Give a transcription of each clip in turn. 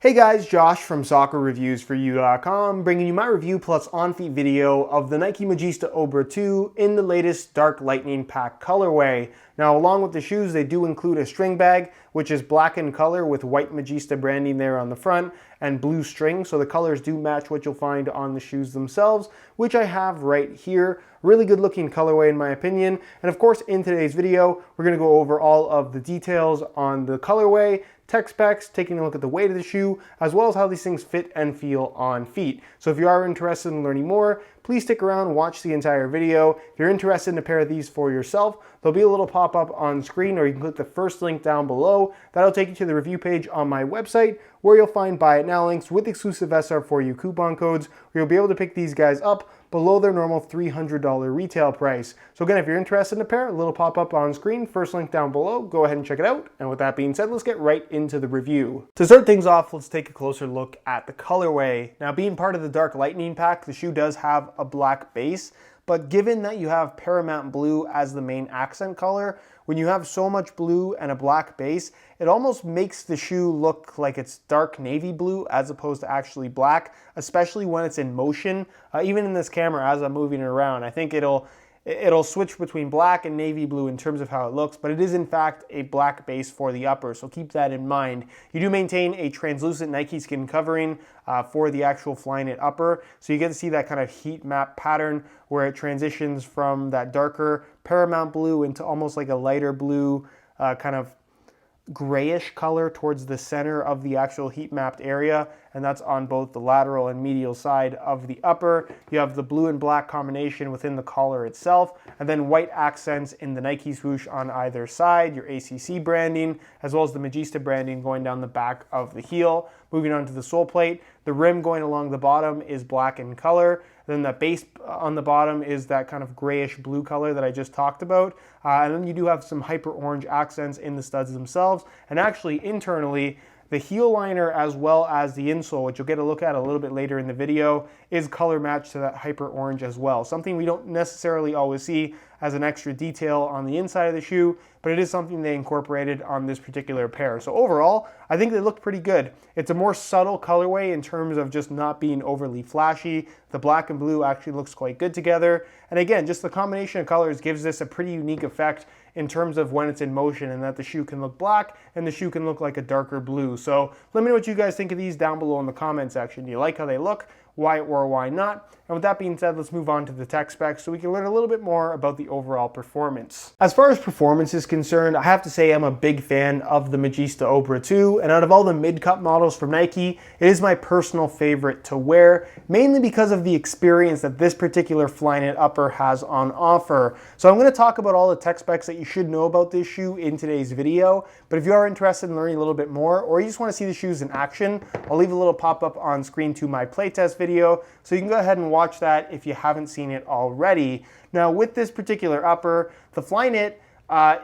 Hey guys, Josh from soccerreviewsforyou.com bringing you my review plus on-feet video of the Nike Magista Obra 2 in the latest Dark Lightning Pack colorway. Now along with the shoes they do include a string bag which is black in color with white Magista branding there on the front and blue string, so the colors do match what you'll find on the shoes themselves, which I have right here. Really good looking colorway in my opinion, and of course in today's video we're going to go over all of the details on the colorway, tech specs, taking a look at the weight of the shoe, as well as how these things fit and feel on feet. So if you are interested in learning more, please stick around, watch the entire video. If you're interested in a pair of these for yourself, there'll be a little pop-up on screen, or you can click the first link down below. That'll take you to the review page on my website, where you'll find buy it now links with exclusive SR4U coupon codes, where you'll be able to pick these guys up below their normal $300 retail price. So again, if you're interested in a pair, a little pop-up on screen, first link down below, go ahead and check it out. And with that being said, let's get right into the review. To start things off, let's take a closer look at the colorway. Now, being part of the Dark Lightning pack, the shoe does have a black base, but given that you have Paramount Blue as the main accent color, when you have so much blue and a black base, it almost makes the shoe look like it's dark navy blue as opposed to actually black, especially when it's in motion. Even in this camera as I'm moving it around, I think it'll switch between black and navy blue in terms of how it looks, but it is in fact a black base for the upper, so keep that in mind. You do maintain a translucent Nike skin covering for the actual Flyknit upper, so you get to see that kind of heat map pattern where it transitions from that darker Paramount Blue into almost like a lighter blue kind of grayish color towards the center of the actual heat mapped area, and that's on both the lateral and medial side of the upper. You have the blue and black combination within the collar itself, and then white accents in the Nike swoosh on either side, your ACC branding, as well as the Magista branding going down the back of the heel. Moving on to the sole plate, the rim going along the bottom is black in color. Then the base on the bottom is that kind of grayish blue color that I just talked about. And then you do have some hyper orange accents in the studs themselves. And actually internally, the heel liner as well as the insole, which you'll get a look at a little bit later in the video, is color matched to that hyper orange as well. Something we don't necessarily always see as an extra detail on the inside of the shoe, but it is something they incorporated on this particular pair. So overall, I think they look pretty good. It's a more subtle colorway in terms of just not being overly flashy. The black and blue actually looks quite good together. And again, just the combination of colors gives this a pretty unique effect in terms of when it's in motion, and that the shoe can look black and the shoe can look like a darker blue. So let me know what you guys think of these down below in the comment section. Do you like how they look? Why or why not? And with that being said, let's move on to the tech specs so we can learn a little bit more about the overall performance. As far as performance is concerned, I have to say I'm a big fan of the Magista Obra 2, and out of all the mid-cup models from Nike, it is my personal favorite to wear, mainly because of the experience that this particular Flyknit upper has on offer. So I'm going to talk about all the tech specs that you should know about this shoe in today's video, but if you are interested in learning a little bit more, or you just want to see the shoes in action, I'll leave a little pop-up on screen to my playtest video, so you can go ahead and watch that if you haven't seen it already. Now with this particular upper, the Flyknit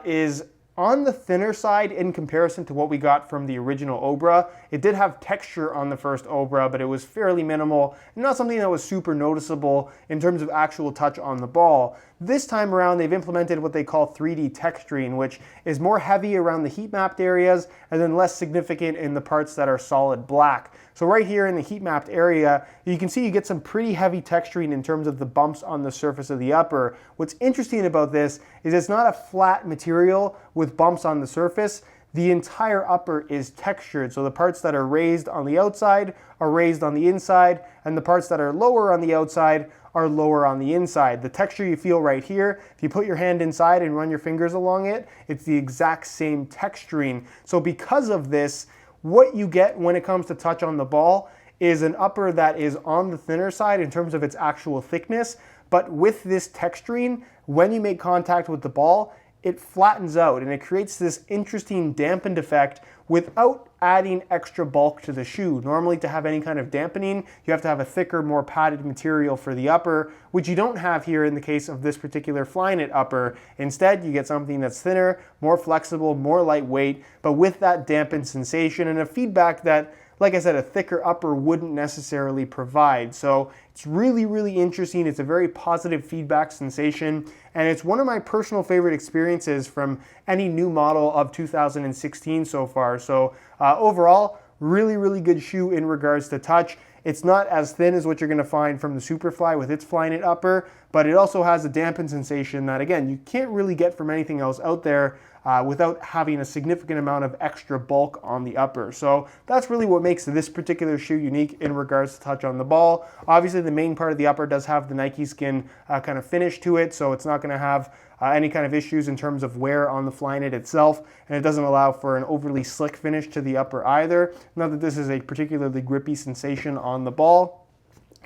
is on the thinner side in comparison to what we got from the original Obra. It did have texture on the first Obra, but it was fairly minimal and not something that was super noticeable in terms of actual touch on the ball. This time around, they've implemented what they call 3D texturing, which is more heavy around the heat mapped areas and then less significant in the parts that are solid black. So right here in the heat mapped area, you can see you get some pretty heavy texturing in terms of the bumps on the surface of the upper. What's interesting about this is it's not a flat material with bumps on the surface. The entire upper is textured, so the parts that are raised on the outside are raised on the inside, and the parts that are lower on the outside are lower on the inside. The texture you feel right here, if you put your hand inside and run your fingers along it, it's the exact same texturing. So because of this, what you get when it comes to touch on the ball is an upper that is on the thinner side in terms of its actual thickness, but with this texturing, when you make contact with the ball, it flattens out and it creates this interesting dampened effect without adding extra bulk to the shoe. Normally to have any kind of dampening, you have to have a thicker, more padded material for the upper, which you don't have here in the case of this particular Flyknit upper. Instead, you get something that's thinner, more flexible, more lightweight, but with that dampened sensation and a feedback that, like I said, a thicker upper wouldn't necessarily provide. So it's really, really interesting. It's a very positive feedback sensation, and it's one of my personal favorite experiences from any new model of 2016 so far. So overall, Really, really good shoe in regards to touch. It's not as thin as what you're going to find from the Superfly with its Flyknit upper, but it also has a dampened sensation that, again, you can't really get from anything else out there without having a significant amount of extra bulk on the upper. So that's really what makes this particular shoe unique in regards to touch on the ball. Obviously, the main part of the upper does have the Nike Skin kind of finish to it, so it's not going to have any kind of issues in terms of wear on the Flyknit itself, and it doesn't allow for an overly slick finish to the upper either. Not that this is a particularly grippy sensation on the ball.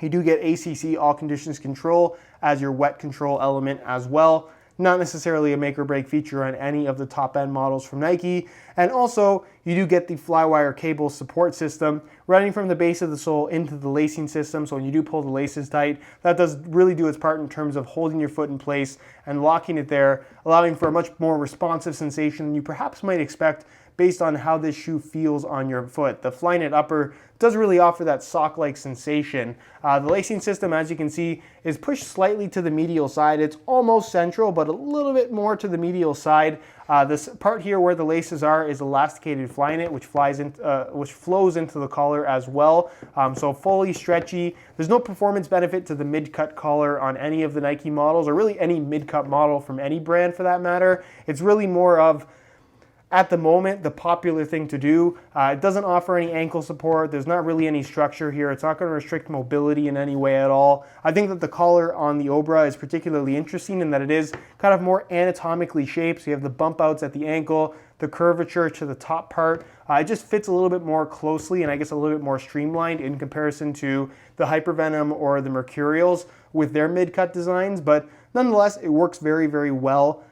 You do get ACC all conditions control as your wet control element as well. Not necessarily a make or break feature on any of the top end models from Nike. And also, you do get the Flywire cable support system running from the base of the sole into the lacing system. So when you do pull the laces tight, that does really do its part in terms of holding your foot in place and locking it there, allowing for a much more responsive sensation than you perhaps might expect based on how this shoe feels on your foot. The Flyknit upper does really offer that sock-like sensation. The lacing system, as you can see, is pushed slightly to the medial side. It's almost central, but a little bit more to the medial side. This part here where the laces are is elasticated Flyknit, which flows into the collar as well. So fully stretchy. There's no performance benefit to the mid-cut collar on any of the Nike models, or really any mid-cut model from any brand for that matter. It's really more of, at the moment, the popular thing to do. It doesn't offer any ankle support. There's not really any structure here. It's not going to restrict mobility in any way at all. I think that the collar on the Obra is particularly interesting in that it is kind of more anatomically shaped. So you have the bump outs at the ankle, the curvature to the top part. It just fits a little bit more closely and I guess a little bit more streamlined in comparison to the Hypervenom or the Mercurials with their mid-cut designs. But nonetheless, it works very, very well.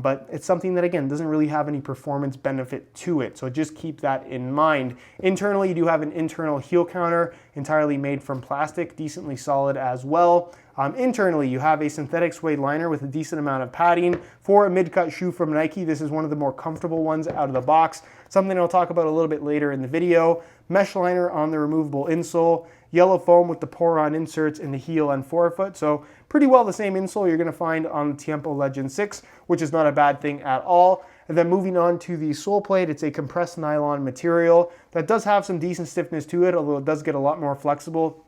But it's something that, again, doesn't really have any performance benefit to it. So just keep that in mind. Internally, you do have an internal heel counter entirely made from plastic, decently solid as well. Internally, you have a synthetic suede liner with a decent amount of padding. For a mid-cut shoe from Nike, this is one of the more comfortable ones out of the box. Something I'll talk about a little bit later in the video. Mesh liner on the removable insole. Yellow foam with the pour-on inserts in the heel and forefoot. So pretty well the same insole you're going to find on the Tiempo Legend 6, which is not a bad thing at all. And then moving on to the sole plate, it's a compressed nylon material that does have some decent stiffness to it, although it does get a lot more flexible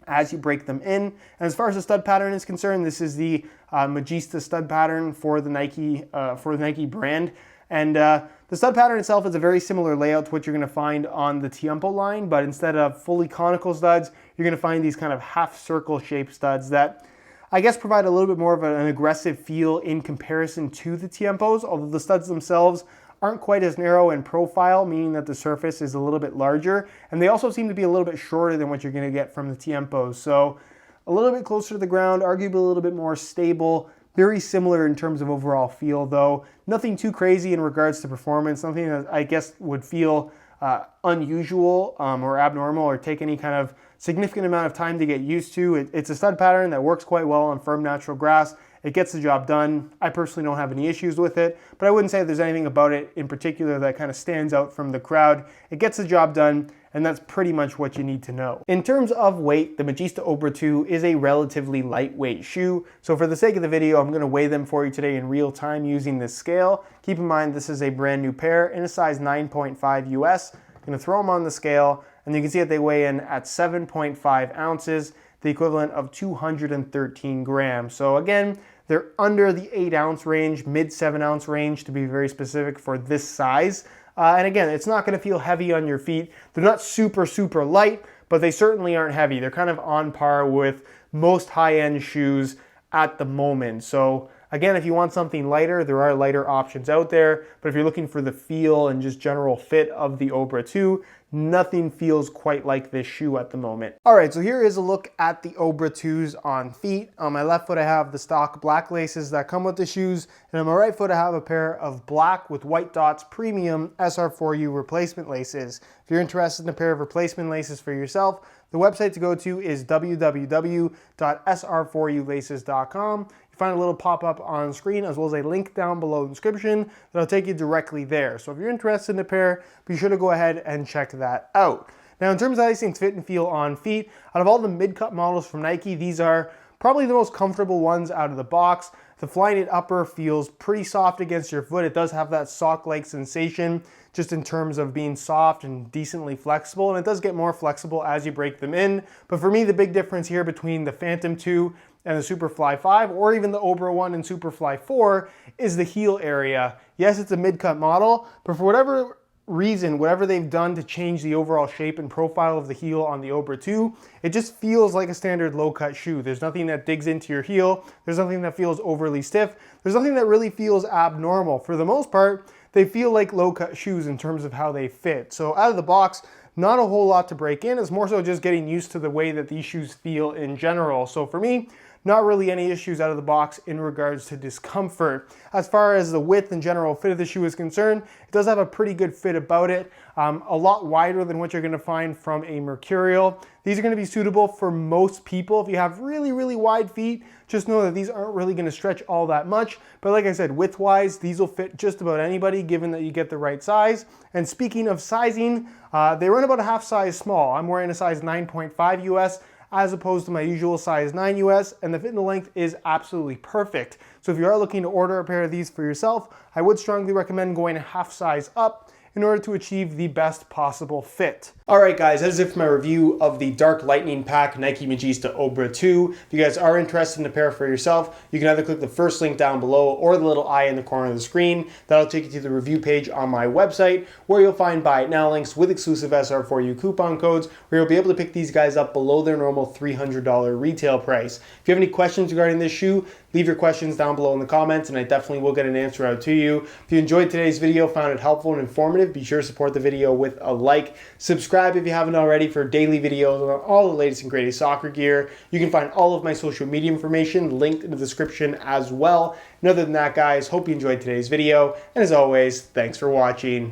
as you break them in. And as far as the stud pattern is concerned, this is the Magista stud pattern for the Nike brand. And the stud pattern itself is a very similar layout to what you're going to find on the Tiempo line, but instead of fully conical studs, you're going to find these kind of half circle shaped studs that I guess provide a little bit more of an aggressive feel in comparison to the Tiempos, although the studs themselves aren't quite as narrow in profile, meaning that the surface is a little bit larger, and they also seem to be a little bit shorter than what you're going to get from the Tiempos. So a little bit closer to the ground, arguably a little bit more stable. Very similar in terms of overall feel, though. Nothing too crazy in regards to performance, nothing that I guess would feel unusual or abnormal or take any kind of significant amount of time to get used to. It's a stud pattern that works quite well on firm natural grass. It gets the job done. I personally don't have any issues with it, but I wouldn't say there's anything about it in particular that kind of stands out from the crowd. It gets the job done, and that's pretty much what you need to know. In terms of weight, the Magista Obra 2 is a relatively lightweight shoe, so for the sake of the video, I'm going to weigh them for you today in real time using this scale. Keep in mind this is a brand new pair in a size 9.5 US. I'm going to throw them on the scale, and you can see that they weigh in at 7.5 ounces, the equivalent of 213 grams. So again, they're under the 8 ounce range, mid 7 ounce range to be very specific for this size. And again, it's not going to feel heavy on your feet. They're not super, super light, but they certainly aren't heavy. They're kind of on par with most high-end shoes at the moment. So again, if you want something lighter, there are lighter options out there. But if you're looking for the feel and just general fit of the Obra 2, nothing feels quite like this shoe at the moment. All right, so here is a look at the Obra 2s on feet. On my left foot, I have the stock black laces that come with the shoes. And on my right foot, I have a pair of black with white dots premium SR4U replacement laces. If you're interested in a pair of replacement laces for yourself, the website to go to is www.sr4ulaces.com. You find a little pop-up on screen as well as a link down below in the description that'll take you directly there. So if you're interested in a pair, be sure to go ahead and check that out. Now in terms of how these things fit and feel on feet, out of all the mid-cut models from Nike, these are probably the most comfortable ones out of the box. The Flyknit upper feels pretty soft against your foot. It does have that sock-like sensation just in terms of being soft and decently flexible, and it does get more flexible as you break them in. But for me, the big difference here between the Phantom 2 and the Superfly 5, or even the Obra 1 and Superfly 4, is the heel area. Yes, it's a mid-cut model, but for whatever reason, whatever they've done to change the overall shape and profile of the heel on the Obra 2, it just feels like a standard low-cut shoe. There's nothing that digs into your heel. There's nothing that feels overly stiff. There's nothing that really feels abnormal. For the most part, they feel like low-cut shoes in terms of how they fit. So out of the box, not a whole lot to break in. It's more so just getting used to the way that these shoes feel in general. So for me, not really any issues out of the box in regards to discomfort. As far as the width and general fit of the shoe is concerned, it does have a pretty good fit about it. A lot wider than what you're gonna find from a Mercurial. These are gonna be suitable for most people. If you have really, really wide feet, just know that these aren't really gonna stretch all that much. But like I said, width-wise, these will fit just about anybody, given that you get the right size. And speaking of sizing, they run about a half size small. I'm wearing a size 9.5 US, as opposed to my usual size 9 US, and the fit and the length is absolutely perfect. So if you are looking to order a pair of these for yourself, I would strongly recommend going a half size up in order to achieve the best possible fit. All right, guys, that is it for my review of the Dark Lightning Pack Nike Magista Obra 2. If you guys are interested in a pair for yourself, you can either click the first link down below or the little eye in the corner of the screen. That'll take you to the review page on my website, where you'll find buy it now links with exclusive SR4U coupon codes, where you'll be able to pick these guys up below their normal $300 retail price. If you have any questions regarding this shoe, leave your questions down below in the comments, and I definitely will get an answer out to you. If you enjoyed today's video, found it helpful and informative, be sure to support the video with a like. Subscribe if you haven't already for daily videos on all the latest and greatest soccer gear. You can find all of my social media information linked in the description as well. And other than that, guys, hope you enjoyed today's video. And as always, thanks for watching.